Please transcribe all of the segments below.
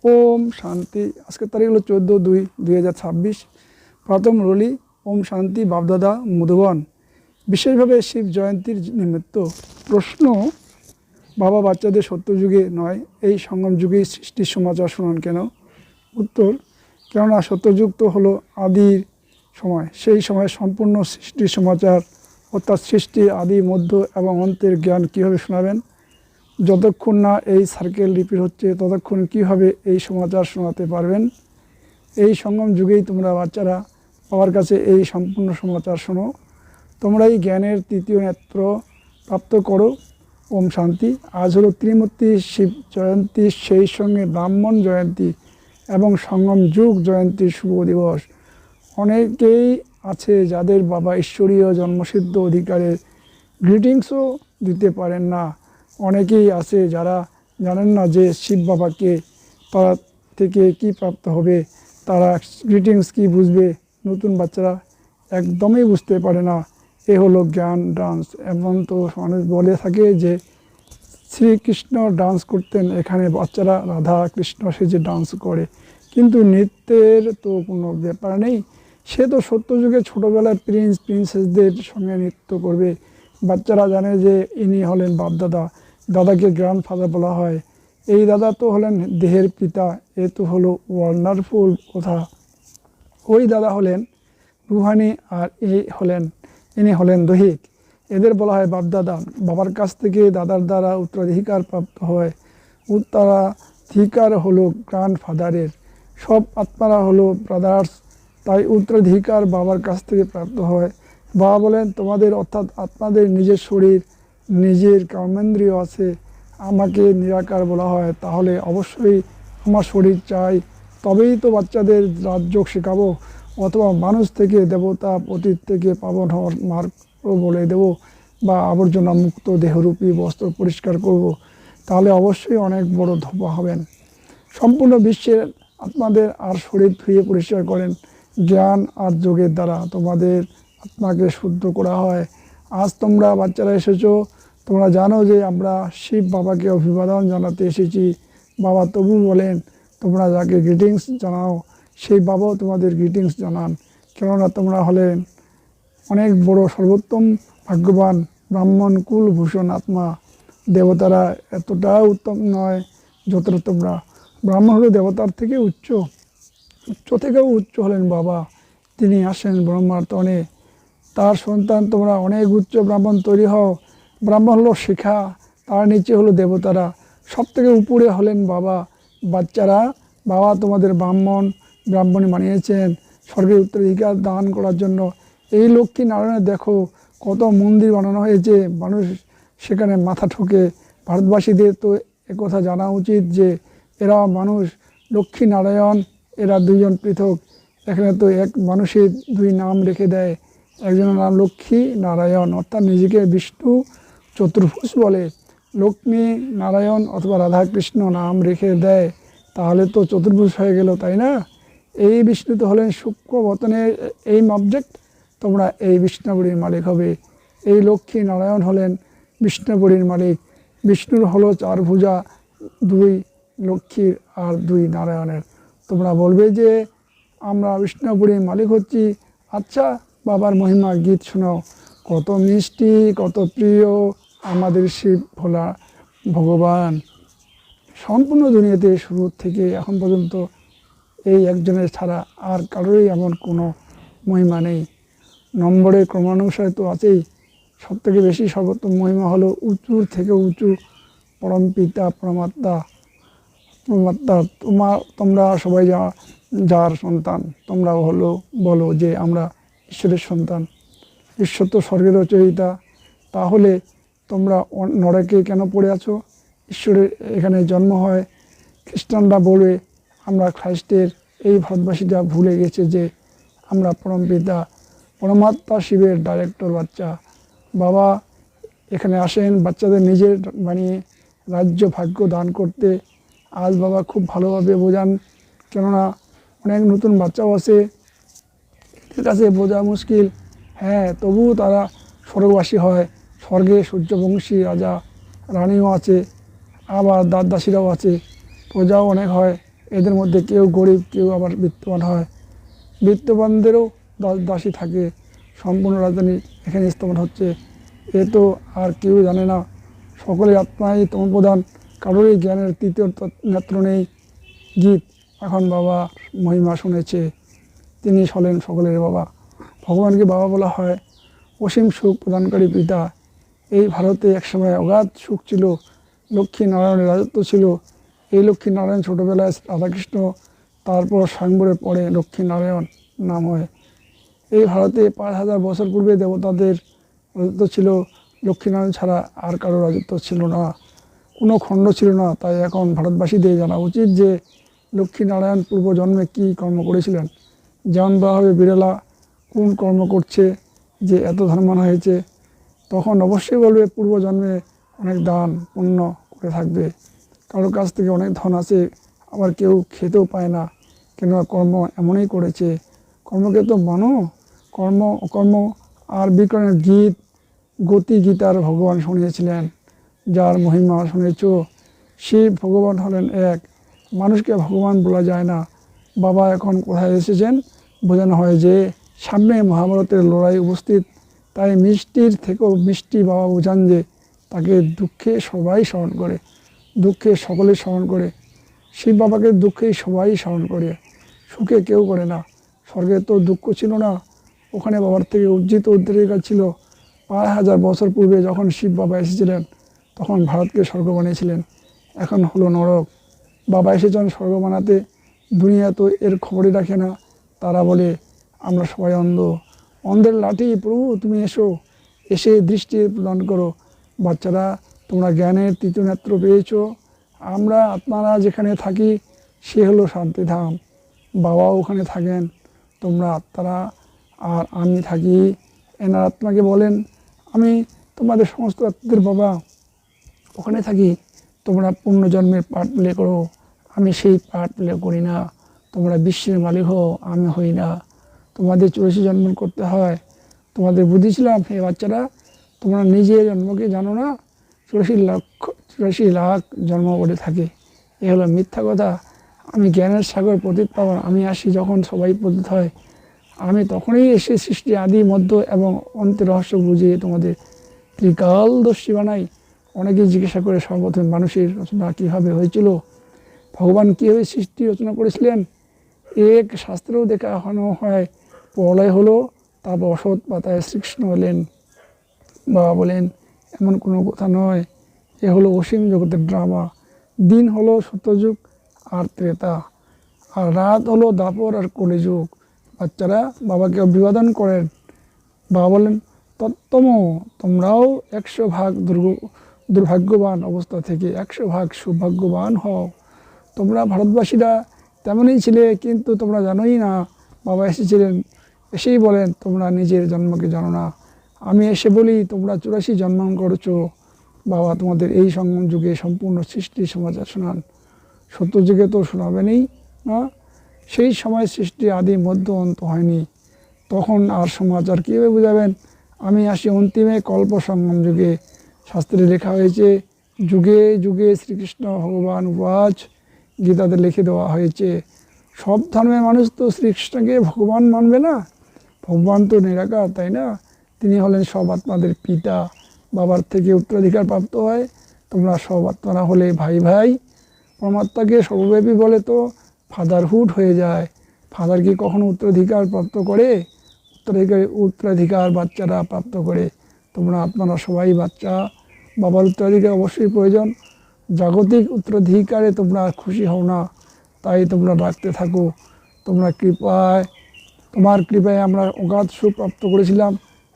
ওম শান্তি। আজকের তারিখ হলো 14/2/2026। প্রথম রলি ওম শান্তি। বাপদাদা মধুবন। বিশেষভাবে শিব জয়ন্তীর নিমিত্ত প্রশ্ন, বাবা বাচ্চাদের সত্যযুগে নয় এই সঙ্গম যুগেই সৃষ্টির সমাচার শোনান কেন? উত্তর, কেননা সত্যযুগ তো হলো আদির সময়। সেই সময় সম্পূর্ণ সৃষ্টির সমাচার অর্থাৎ সৃষ্টির আদি, মধ্য এবং অন্তের জ্ঞান কীভাবে শোনাবেন? যতক্ষণ না এই সার্কেল রিপিট হচ্ছে ততক্ষণ কীভাবে এই সমাচার শোনাতে পারবেন? এই সঙ্গম যুগেই তোমরা বাচ্চারা বাবার কাছে এই সম্পূর্ণ সমাচার শোনো। তোমরাই জ্ঞানের তৃতীয় নেত্র প্রাপ্ত করো। ওম শান্তি। আজ হলো ত্রিমূর্তি শিব জয়ন্তী, সেই সঙ্গে ব্রাহ্মণ জয়ন্তী এবং সঙ্গম যুগ জয়ন্তীর শুভ দিবস। অনেকেই আছে যাদের বাবা ঈশ্বরীয় জন্মসিদ্ধ অধিকারের গ্রিটিংসও দিতে পারেন না। অনেকেই আছে যারা জানেন না যে শিব বাবাকে তারা থেকে কি প্রাপ্ত হবে, তারা গ্রিটিংস কি বুঝবে। নতুন বাচ্চারা একদমই বুঝতে পারে না। এ হলো জ্ঞান ডান্স। এমন তো মানুষ বলে থাকে যে শ্রীকৃষ্ণ ডান্স করতেন, এখানে বাচ্চারা রাধা কৃষ্ণ সেজে ডান্স করে, কিন্তু নৃত্যের তো কোনো ব্যাপার নেই। সে তো সত্যযুগে ছোটোবেলায় প্রিন্স প্রিন্সেসদের সঙ্গে নৃত্য করবে। বাচ্চারা জানে যে ইনি হলেন বাপদাদা, দাদাকে গ্র্যান্ডফাদার বলা হয়। এই দাদা তো হলেন দেহের পিতা। এ তো হলো ওয়ান্ডারফুল কথা। ওই দাদা হলেন রুহানি আর ইনি হলেন দৈহিক। এদের বলা হয় বাপদাদা। বাবার কাছ থেকে দাদার দ্বারা উত্তরাধিকার প্রাপ্ত হয়। উত্তরাধিকার হলো গ্র্যান্ডফাদারের। সব আত্মারা হলো ব্রাদার্স, তাই উত্তরাধিকার বাবার কাছ থেকে প্রাপ্ত হয়। বাবা বলেন, তোমাদের অর্থাৎ আত্মাদের নিজের শরীর, নিজের কর্মেন্দ্রিয় আছে। আমাকে নিরাকার বলা হয়, তাহলে অবশ্যই আমার শরীর চাই, তবেই তো বাচ্চাদের রাজযোগ শেখাবো, অথবা মানুষ থেকে দেবতা, অতীত থেকে পাবন হওয়ার মার্গ বলে দেব, বা আবর্জনা মুক্ত দেহরূপী বস্ত্র পরিষ্কার করব। তাহলে অবশ্যই অনেক বড় ধোপা হবেন। সম্পূর্ণ বিশ্বের আত্মাদের আর শরীর ধুয়ে পরিষ্কার করেন জ্ঞান আর যোগের দ্বারা। তোমাদের আত্মাকে শুদ্ধ করা হয়। আজ তোমরা বাচ্চারা এসেছো, তোমরা জানো যে আমরা শিব বাবাকে অভিবাদন জানাতে এসেছি। বাবা তবু বলেন, তোমরা যাকে গ্রিটিংস জানাও সেই বাবাও তোমাদের গ্রিটিংস জানান, কেননা তোমরা হলেন অনেক বড় সর্বোত্তম ভাগ্যবান ব্রাহ্মণ কুলভূষণ আত্মা। দেবতারা এতটা উত্তম নয় যতটা তোমরা। ব্রাহ্মণ হলো দেবতার থেকে উচ্চ থেকেও উচ্চ হলেন বাবা। তিনি আসেন ব্রহ্মার তনে। তার সন্তান তোমরা অনেক উচ্চ ব্রাহ্মণ তৈরি হও। ব্রাহ্মণ হলো শিখা, তার নিচে হলো দেবতারা, সব থেকে উপরে হলেন বাবা। বাচ্চারা বাবা তোমাদের ব্রাহ্মণই বানিয়েছেন স্বর্গের উত্তরাধিকার দান করার জন্য। এই লক্ষ্মী নারায়ণের দেখো কত মন্দির বানানো হয়েছে, মানুষ সেখানে মাথা ঠোকে। ভারতবাসীদের তো একথা জানা উচিত যে এরা মানুষ, লক্ষ্মী নারায়ণ এরা দুইজন পৃথক। এখানে তো এক মানুষের দুই নাম রেখে দেয়, একজনের নাম লক্ষ্মী নারায়ণ, অর্থাৎ নিজেকে বিষ্ণু চতুর্ভুজ বলে। লক্ষ্মী নারায়ণ অথবা রাধাকৃষ্ণ নাম রেখে দেয়, তাহলে তো চতুর্ভুজ হয়ে গেল, তাই না? এই বিষ্ণু তো হলেন সূক্ষ্ম বতনের এইম অবজেক্ট। তোমরা এই বিষ্ণুপুরীর মালিক হবে। এই লক্ষ্মী নারায়ণ হলেন বিষ্ণুপুরীর মালিক। বিষ্ণুর হলো চার ভুজা, দুই লক্ষ্মীর আর দুই নারায়ণের। তোমরা বলবে যে আমরা বিষ্ণুপুরীর মালিক হচ্ছি। আচ্ছা, বাবার মহিমা গীত শোনাও, কত মিষ্টি, কত প্রিয় আমাদের শিব ভোলা ভগবান। সম্পূর্ণ দুনিয়াতে শুরু থেকে এখন পর্যন্ত এই একজনের ছাড়া আর কারোরই এমন কোনো মহিমা নেই। নম্বরের ক্রমানুসারে তো আছেই। সবথেকে বেশি সর্বোত্তম মহিমা হলো উঁচুর থেকে উঁচু পরম পিতা পরমাত্মা। তোমরা সবাই যার সন্তান, তোমরাও বলো যে আমরা ঈশ্বরের সন্তান। ঈশ্বর তো স্বর্গের রচয়িতা। তাহলে তোমরা নরকে কেন পড়ে আছো? ঈশ্বরের এখানে জন্ম হয়। খ্রিস্টানরা বলবে আমরা খ্রাইস্টের, এই ভারতবাসীরা ভুলে গেছে যে আমরা পরমপিতা পরমাত্মা শিবের ডাইরেক্টর বাচ্চা। বাবা এখানে আসেন বাচ্চাদের নিজের বানিয়ে রাজ্য ভাগ্য দান করতে। আজ বাবা খুব ভালোভাবে বোঝান, কেননা অনেক নতুন বাচ্চাও আছে, এদের কাছে বোঝা মুশকিল। হ্যাঁ, তবুও তারা স্বর্গবাসী হয়। স্বর্গে সূর্যবংশী রাজা রানীও আছে, আবার দাসদাসীরাও আছে, প্রজাও অনেক হয়। এদের মধ্যে কেউ গরিব, কেউ আবার বিত্তবান হয়। বিত্তবানদেরও দাসী থাকে। সম্পূর্ণ রাজধানী এখানে স্থাপন হচ্ছে, এ তো আর কেউ জানে না। সকলের আত্মাই তমপ্রধান, কারোরই জ্ঞানের তৃতীয় নেত্র নেই। গীত এখন বাবা মহিমা শুনেছে, তিনি হলেন সকলের বাবা। ভগবানকে বাবা বলা হয়। অসীম সুখ প্রদানকারী পিতা। এই ভারতে একসময় অগাধ সুখ ছিল, লক্ষ্মী নারায়ণের রাজত্ব ছিল। এই লক্ষ্মী নারায়ণ ছোটোবেলায় রাধাকৃষ্ণ, তারপর স্বয়ংবরের পরে লক্ষ্মী নারায়ণ নাম হয়। এই ভারতে 5000 বছর পূর্বে দেবতাদের রাজত্ব ছিল, লক্ষ্মীনারায়ণ ছাড়া আর কারো রাজত্ব ছিল না, কোনো খণ্ড ছিল না। তাই এখন ভারতবাসীদের জানা উচিত যে লক্ষ্মীনারায়ণ পূর্বজন্মে কী কর্ম করেছিলেন। যেমন বলা হবে বিড়ালা কোন কর্ম করছে যে এত ধনবান হয়েছে, তখন অবশ্যই বলবে পূর্বজন্মে অনেক দান পুণ্য করে থাকবে। কারোর কাছ থেকে অনেক ধন আছে, আবার কেউ খেতেও পায় না, কেন কর্ম এমনই করেছে। কর্মকে তো মানো, কর্ম অকর্ম। আর বিকরণের গীত গতি গীতার ভগবান শুনিয়েছিলেন, যার মহিমা শুনেছ। শিব ভগবান হলেন এক, মানুষকে ভগবান বলা যায় না। বাবা এখন কোথায় এসেছেন বোঝানো হয় যে সামনে মহাভারতের লড়াই উপস্থিত। তাই মিষ্টির থেকেও মিষ্টি বাবা বোঝান যে তাকে দুঃখে সবাই স্মরণ করে, দুঃখে সকলে স্মরণ করে। শিব বাবাকে দুঃখেই সবাই স্মরণ করে, সুখে কেউ করে না। স্বর্গে তো দুঃখ ছিল না, ওখানে বাবার থেকে উজ্জিত উদ্রেকা ছিল। 5000 বছর পূর্বে যখন শিব বাবা এসেছিলেন তখন ভারতকে স্বর্গ বানিয়েছিলেন, এখন হলো নরক। বাবা এসেছেন স্বর্গ বানাতে, দুনিয়া তো এর খবরই রাখে না। তারা বলে আমরা সবাই অন্ধ, অন্ধের লাঠি প্রভু তুমি এসো, এসে দৃষ্টি প্রদান করো। বাচ্চারা তোমরা জ্ঞানের তৃতীয় নেত্র পেয়েছ। আমরা আপনারা যেখানে থাকি সে হলো শান্তিধাম, বাবাও ওখানে থাকেন, তোমরা আত্মারা আর আমি থাকি। এনার আত্মাকে বলেন আমি তোমাদের সমস্ত আত্মাদের বাবা, ওখানে থাকি। তোমরা পূর্ণজন্মের পার্ট প্লে করো, আমি সেই পার্ট প্লে করি না। তোমরা বিশ্বের মালিক হও, আমি হই না। তোমাদের 84 জন্ম করতে হয়। তোমাদের বুঝিয়েছিলাম হে বাচ্চারা, তোমরা নিজে জন্মকে জানো না, 84 লাখ জন্ম করে থাকে। এ হলো মিথ্যা কথা। আমি জ্ঞানের সাগর পতিত পাবন, আমি আসি যখন সবাই পতিত হয়। আমি তখনই এসে সৃষ্টি আদি মধ্য এবং অন্তের রহস্য বুঝিয়ে তোমাদের ত্রিকালদর্শী বানাই। অনেকেই জিজ্ঞাসা করে সর্বপ্রথম মানুষের রচনা কীভাবে হয়েছিল, ভগবান কীভাবে সৃষ্টি রচনা করেছিলেন। এক শাস্ত্রেও দেখানো হয় প্রলয় হলো, তারপর অসৎ পাতায় শ্রীকৃষ্ণ এলেন। বাবা বলেন এমন কোনো কথা নয়, এ হলো অসীম জগতের ড্রামা। দিন হলো সত্যযুগ আর ত্রেতা, আর রাত হলো দাপর আর কলিযুগ। বাচ্চারা বাবাকে অভিবাদন করেন। বাবা বলেন তত্তম, তোমরাও 100 ভাগ দুর্ভাগ্যবান অবস্থা থেকে 100 ভাগ সৌভাগ্যবান হও। তোমরা ভারতবাসীরা তেমনই ছিলে, কিন্তু তোমরা জানোই না বাবা এসেছিলেন। এসেই বলেন তোমরা নিজের জন্মকে জানো না, আমি এসে বলি তোমরা 84 জন্ম করেছো। বাবা তোমাদের এই সঙ্গম যুগে সম্পূর্ণ সৃষ্টির সমাচার শোনান, সত্য যুগে তো শোনাবেনই না। সেই সময় সৃষ্টি আদি মধ্য অন্ত হয়নি, তখন আর সমাচার কীভাবে বোঝাবেন। আমি আসি অন্তিমে কল্প সঙ্গম যুগে। শাস্ত্রে লেখা হয়েছে যুগে যুগে শ্রীকৃষ্ণ ভগবান উবাচ, গীতাতে লিখে দেওয়া হয়েছে। সব ধর্মের মানুষ তো শ্রীকৃষ্ণকে ভগবান মানবে না, ভগবান তো নিরাকার, তাই না? তিনি হলেন সব আত্মাদের পিতা, বাবার থেকে উত্তরাধিকার প্রাপ্ত হয়। তোমরা সব আত্মারা হলে ভাই ভাই। পরমাত্মাকে সর্বব্যাপী বলে তো ফাদারহুড হয়ে যায়। ফাদার কি কখনো উত্তরাধিকার প্রাপ্ত করে? উত্তরাধিকার বাচ্চারা প্রাপ্ত করে। তোমরা আপনারা সবাই বাচ্চা, বাবার উত্তরাধিকার অবশ্যই প্রয়োজন। জাগতিক উত্তরাধিকারে তোমরা খুশি হও না, তাই তোমরা ডাকতে থাকো। তোমার কৃপায় আমরা অগাধ সুখ প্রাপ্ত করেছিলাম,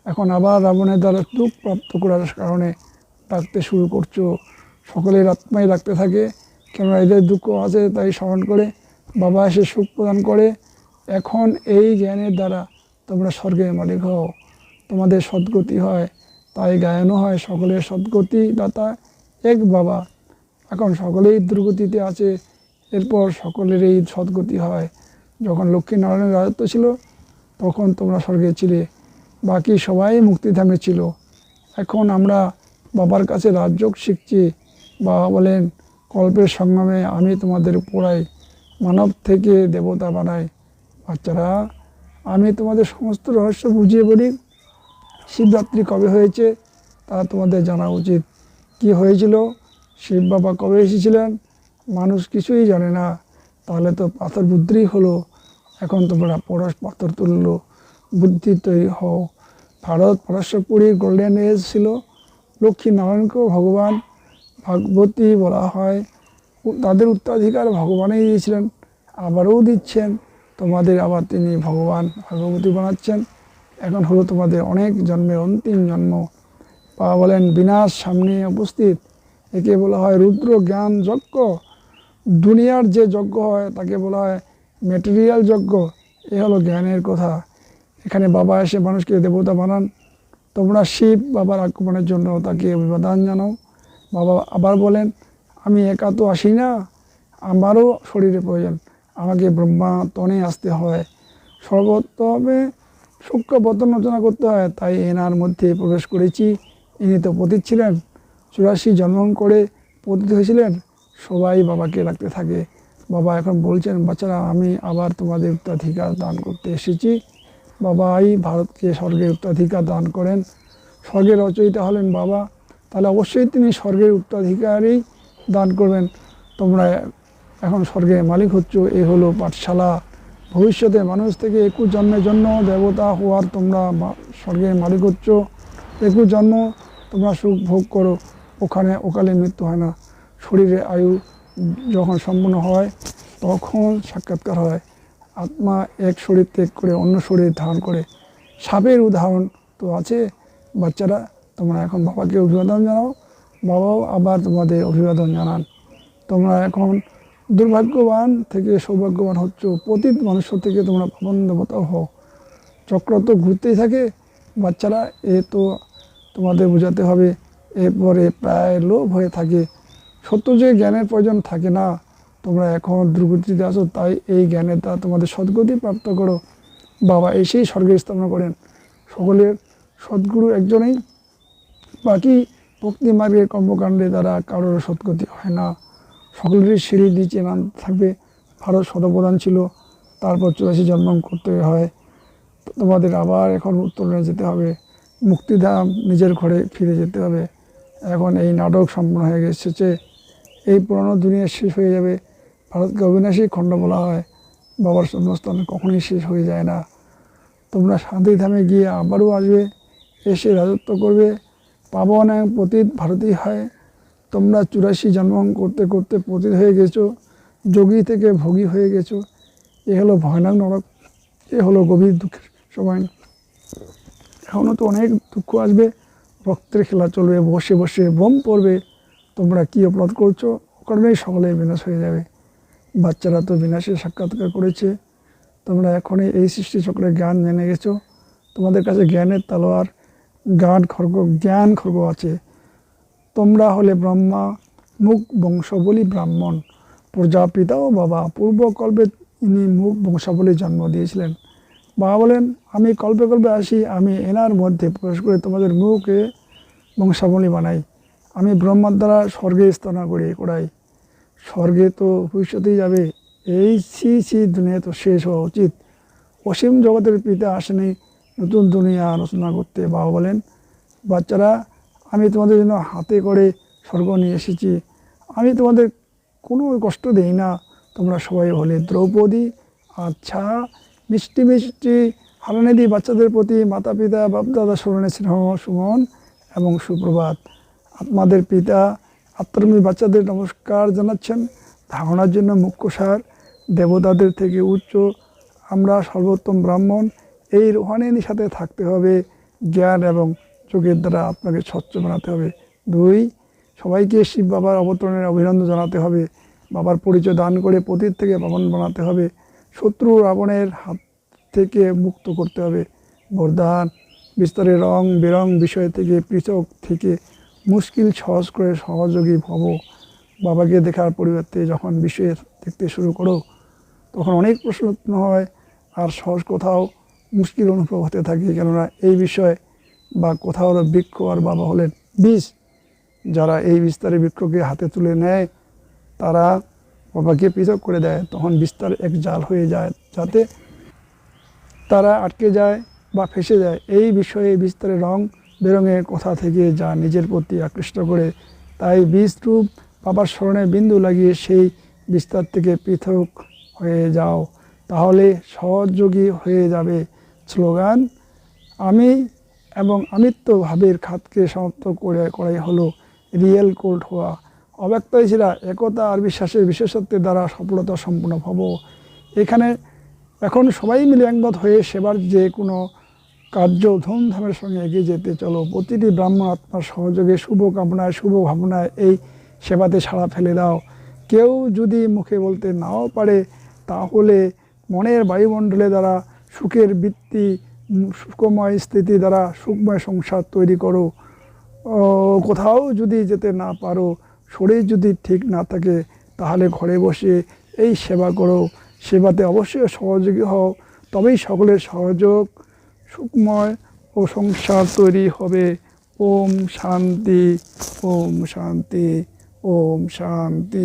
এখন আবার রাবণের দ্বারা দুঃখ প্রাপ্ত করার কারণে ডাকতে শুরু করছো। সকলের আত্মাই ডাকতে থাকে, কেননা এদের দুঃখ আছে তাই স্মরণ করে বাবা এসে সুখ প্রদান করে। এখন এই জ্ঞানের দ্বারা তোমরা স্বর্গের মালিক হও, তোমাদের সদ্গতি হয়। তাই গায়নও হয় সকলের সদ্গতি দাতা এক বাবা। এখন সকলেই দুর্গতিতে আছে, এরপর সকলেরই সদ্গতি হয়। যখন লক্ষ্মীনারায়ণের রাজত্ব ছিল তখন তোমরা স্বর্গে ছিলে, বাকি সবাই মুক্তিধামে ছিল। এখন আমরা বাবার কাছে রাজযোগ শিখছি। বাবা বলেন কল্পের সঙ্গমে আমি তোমাদের পড়াই। মানব থেকে দেবতা বানায়। বাচ্চারা, আমি তোমাদের সমস্ত রহস্য বুঝিয়ে বলি। শিবরাত্রি কবে হয়েছে তা তোমাদের জানা উচিত। কি হয়েছিল, শিব বাবা কবে এসেছিলেন, মানুষ কিছুই জানে না। তাহলে তো পাথর বুদ্ধি হলো। এখন তোমরা পরশ পাথর তুললো, বুদ্ধি তৈরি হও। ভারত পরশ্বপুরীর গোল্ডেন এজ ছিল। লক্ষ্মী নারায়ণকেও ভগবান ভাগবতী বলা হয়। তাদের উত্তরাধিকার ভগবানই দিয়েছিলেন, আবারও দিচ্ছেন তোমাদের। আবার তিনি ভগবান ভাগবতী বানাচ্ছেন। এখন হলো তোমাদের অনেক জন্মের অন্তিম জন্ম। বাবা বলেন, বিনাশ সামনে উপস্থিত। একে বলা হয় রুদ্র জ্ঞান যজ্ঞ। দুনিয়ার যে যজ্ঞ হয় তাকে বলা হয় ম্যাটেরিয়াল যজ্ঞ। এ হলো জ্ঞানের কথা। এখানে বাবা এসে মানুষকে দেবতা বানান। তোমরা শিব বাবার আগমনের জন্য তাকে অভিবাদন জানাও। বাবা আবার বলেন, আমি একা তো আসি না, আমারও শরীরে প্রয়োজন। আমাকে ব্রহ্মা তনে আসতে হয়, সর্বোত্তমে সূক্ষ্ম বর্তন রচনা করতে হয়। তাই এনার মধ্যে প্রবেশ করেছি। ইনি তো পতিত ছিলেন, 84 জন্ম করে পতিত হয়েছিলেন। সবাই বাবাকে রাখতে থাকে। বাবা এখন বলছেন, বাচ্চারা, আমি আবার তোমাদের উত্তরাধিকার দান করতে এসেছি। বাবাই ভারতকে স্বর্গের উত্তরাধিকার দান করেন। স্বর্গের রচয়িতা হলেন বাবা, তাহলে অবশ্যই তিনি স্বর্গের উত্তরাধিকারই দান করবেন। তোমরা এখন স্বর্গের মালিক হচ্ছ। এ হলো পাঠশালা। ভবিষ্যতে মানুষ থেকে 21 জন্মের জন্য দেবতা হওয়ার তোমরা স্বর্গের মালিক হচ্ছ। 21 জন্ম তোমরা সুখ ভোগ করো, ওখানে অকালে মৃত্যু হয় না। শরীরে আয়ু যখন সম্পূর্ণ হয় তখন সাক্ষাৎকার হয়। আত্মা এক শরীর ত্যাগ করে অন্য শরীর ধারণ করে। সাপের উদাহরণ তো আছে। বাচ্চারা, তোমরা এখন বাবাকে অভিবাদন জানাও, বাবাও আবার তোমাদের অভিবাদন জানান। তোমরা এখন দুর্ভাগ্যবান থেকে সৌভাগ্যবান হচ্ছ। পতিত মানুষ থেকে তোমরা পাবন দেবতা হও। চক্র তো ঘুরতেই থাকে। বাচ্চারা, এ তো তোমাদের বোঝাতে হবে। এরপরে প্রায় লোভ হয়ে থাকে। সত্য যে জ্ঞানের প্রয়োজন থাকে না। তোমরা এখন দুর্গতিতে আসো, তাই এই জ্ঞানের দ্বারা তোমাদের সদ্গতি প্রাপ্ত করো। বাবা এসেই স্বর্গে স্থাপনা করেন। সকলের সদ্গুরু একজনেই। বাকি ভক্তি মার্গের কর্মকাণ্ডে দ্বারা কারোর সদ্গতি হয় না। সকলেরই সিঁড়ি নিচে নামতে থাকবে। ভারত শতপ্রধান ছিল, তারপর 84 জন্ম করতে হয়। তোমাদের আবার এখন উত্তরণে যেতে হবে। মুক্তিধাম নিজের ঘরে ফিরে যেতে হবে। এখন এই নাটক সম্পূর্ণ হয়ে এসেছে। এই পুরনো দুনিয়া শেষ হয়ে যাবে। ভারতকে অবিনাশী খণ্ড বলা হয়। বাবার জন্মস্থান কখনোই শেষ হয়ে যায় না। তোমরা শান্তিধামে গিয়ে আবারও আসবে, এসে রাজত্ব করবে। পাবন এবং পতিত ভারতই হয়। তোমরা 84 জন্ম করতে করতে পতিত হয়ে গেছো, যোগী থেকে ভোগী হয়ে গেছো। এ হলো ভয়ানক নরক। এ হলো গভীর দুঃখের সময়। এখনও তো অনেক দুঃখ আসবে। রক্তের খেলা চলবে, বসে বসে বোম পড়বে। তোমরা কী অপরাধ করছো, কারণেই সকলে বিনাশ হয়ে যাবে। বাচ্চারা তো বিনাশের সাক্ষাৎকার করেছে। তোমরা এখনই এই সৃষ্টিচক্রের জ্ঞান জেনে গেছো। তোমাদের কাছে জ্ঞানের তালোয়ার, জ্ঞান খড়গ আছে। তোমরা হলে ব্রহ্মা মুখ বংশাবলী ব্রাহ্মণ। প্রজাপিতাও বাবা, পূর্বকল্পে ইনি মুখ বংশাবলী জন্ম দিয়েছিলেন। বাবা বলেন, আমি কল্পে কল্পে আসি, আমি এনার মধ্যে প্রবেশ করে তোমাদের মুখে বংশাবলী বানাই। আমি ব্রহ্মার দ্বারা স্বর্গে স্থাপনা করাই। স্বর্গে তো ভবিষ্যতেই যাবে। এই সি দুনিয়া তো শেষ হওয়া উচিত। অসীম জগতের পিতা আসেনি নতুন দুনিয়া রচনা করতে। বাবা বলেন, বাচ্চারা, আমি তোমাদের জন্য হাতে করে স্বর্গ নিয়ে এসেছি। আমি তোমাদের কোনো কষ্ট দেই না। তোমরা সবাই হলে দ্রৌপদী। আচ্ছা, মিষ্টি মিষ্টি হারানিধি বাচ্চাদের প্রতি মাতা পিতা বাপদাদা স্মরণে স্নেহ সুমন এবং সুপ্রভাত। আত্মাদের পিতা আত্মধর্মী বাচ্চাদের নমস্কার জানাচ্ছেন। ধারণার জন্য মুখ্য সার, দেবতাদের থেকে উচ্চ আমরা সর্বোত্তম ব্রাহ্মণ। এই রোহানির সাথে থাকতে হবে। জ্ঞান এবং যোগের দ্বারা আপনাকে স্বচ্ছ বানাতে হবে। 2, সবাইকে শিব বাবার অবতরণের অভিনন্দন জানাতে হবে। বাবার পরিচয় দান করে পতিত থেকে পাবন বানাতে হবে। শত্রু রাবণের হাত থেকে মুক্ত করতে হবে। বরদান, বিস্তারের রং বেরং বিষয় থেকে পৃথক থেকে মুশকিল সহজ করে সহযোগী ভব। বাবাকে দেখার পরিবর্তে যখন বিষয়ে দেখতে শুরু করো তখন অনেক প্রশ্ন উৎপন্ন হয়, আর সহজ কোথাও মুশকিল অনুভব হতে থাকে। কেননা এই বিষয় বা কোথাও হলো বৃক্ষ, আর বাবা হলেন বীজ। যারা এই বিস্তারে বৃক্ষকে হাতে তুলে নেয় তারা বাবাকে পৃথক করে দেয়, তখন বিস্তার এক জাল হয়ে যায়, যাতে তারা আটকে যায় বা ফেঁসে যায়। এই বিষয়ে বিস্তারের রং বেরঙের কথা থেকে যা নিজের প্রতি আকৃষ্ট করে, তাই বীজরূপ বাবার স্মরণে বিন্দু লাগিয়ে সেই বিস্তার থেকে পৃথক হয়ে যাও, তাহলে সহযোগী হয়ে যাবে। স্লোগান: আমি এবং আমিত্ব ভাবের খাতকে সমাপ্ত করাই হলো রিয়েল কোল্ড হওয়া। অব্যক্তই ছিল একতা আর বিশ্বাসের বিশেষত্বের দ্বারা সফলতা সম্পূর্ণ হব। এখানে এখন সবাই মিলে একমত হয়ে সেবার যে কোনো কার্য ধুমধামের সঙ্গে এগিয়ে যেতে চলো। প্রতিটি ব্রাহ্মণ আত্মার সহযোগে শুভ কামনায়, শুভ ভাবনায় এই সেবাতে সাড়া ফেলে দাও। কেউ যদি মুখে বলতে নাও পারে, তাহলে মনের বায়ুমণ্ডলে দ্বারা সুখের বৃত্তি, সুখময় স্থিতি দ্বারা সুখময় সংসার তৈরি করো। কোথাও যদি যেতে না পারো, শরীর যদি ঠিক না থাকে, তাহলে ঘরে বসে এই সেবা করো। সেবাতে অবশ্যই সহযোগী হও, তবেই সকলের সহযোগ সুখময় ও সংসার তৈরি হবে। ওম শান্তি, ওম শান্তি, ওম শান্তি।